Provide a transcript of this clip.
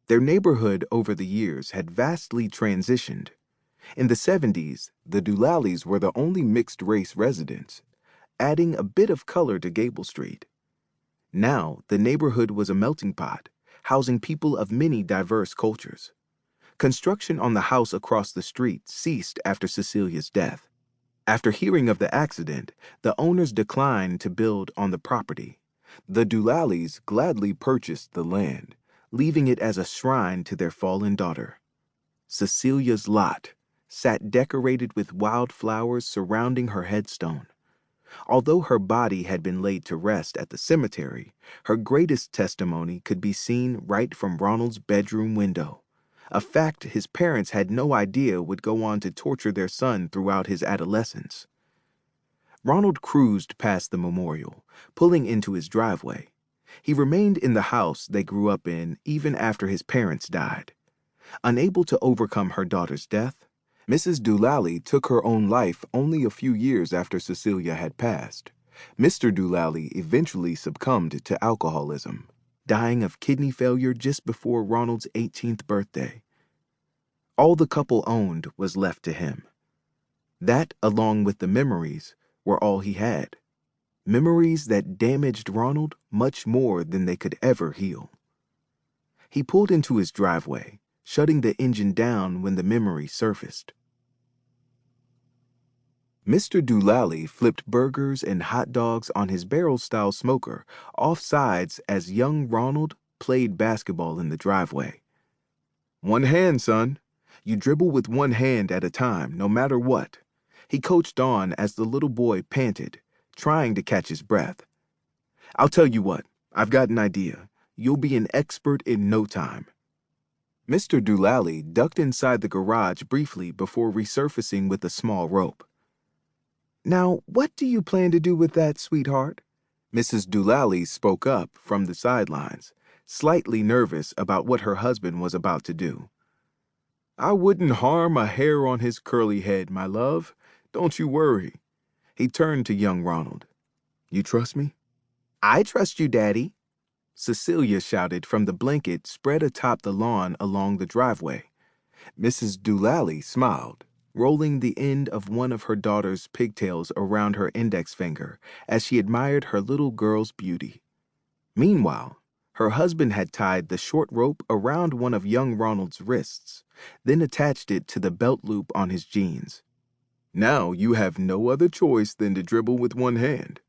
Their neighborhood over the years had vastly transitioned. In the 70s, the Doolallies were the only mixed-race residents, adding a bit of color to Gable Street. Now, the neighborhood was a melting pot, housing people of many diverse cultures. Construction on the house across the street ceased after Cecilia's death. After hearing of the accident, the owners declined to build on the property. The Doolallies gladly purchased the land, leaving it as a shrine to their fallen daughter. Cecilia's lot sat decorated with wildflowers surrounding her headstone. Although her body had been laid to rest at the cemetery, her greatest testimony could be seen right from Ronald's bedroom window, a fact his parents had no idea would go on to torture their son throughout his adolescence. Ronald cruised past the memorial, pulling into his driveway. He remained in the house they grew up in even after his parents died. Unable to overcome her daughter's death, Mrs. Doolally took her own life only a few years after Cecilia had passed. Mr. Doolally eventually succumbed to alcoholism, dying of kidney failure just before Ronald's 18th birthday. All the couple owned was left to him. That, along with the memories, were all he had. Memories that damaged Ronald much more than they could ever heal. He pulled into his driveway, shutting the engine down when the memory surfaced. Mr. Doolally flipped burgers and hot dogs on his barrel-style smoker off-sides as young Ronald played basketball in the driveway. "One hand, son. You dribble with one hand at a time, no matter what," he coached on as the little boy panted, trying to catch his breath. "I'll tell you what, I've got an idea. You'll be an expert in no time." Mr. Doolally ducked inside the garage briefly before resurfacing with a small rope. "Now, what do you plan to do with that, sweetheart?" Mrs. Doolally spoke up from the sidelines, slightly nervous about what her husband was about to do. "I wouldn't harm a hair on his curly head, my love. Don't you worry." He turned to young Ronald. "You trust me?" "I trust you, Daddy," Cecilia shouted from the blanket spread atop the lawn along the driveway. Mrs. Doolally smiled, rolling the end of one of her daughter's pigtails around her index finger as she admired her little girl's beauty. Meanwhile, her husband had tied the short rope around one of young Ronald's wrists, then attached it to the belt loop on his jeans. "Now you have no other choice than to dribble with one hand.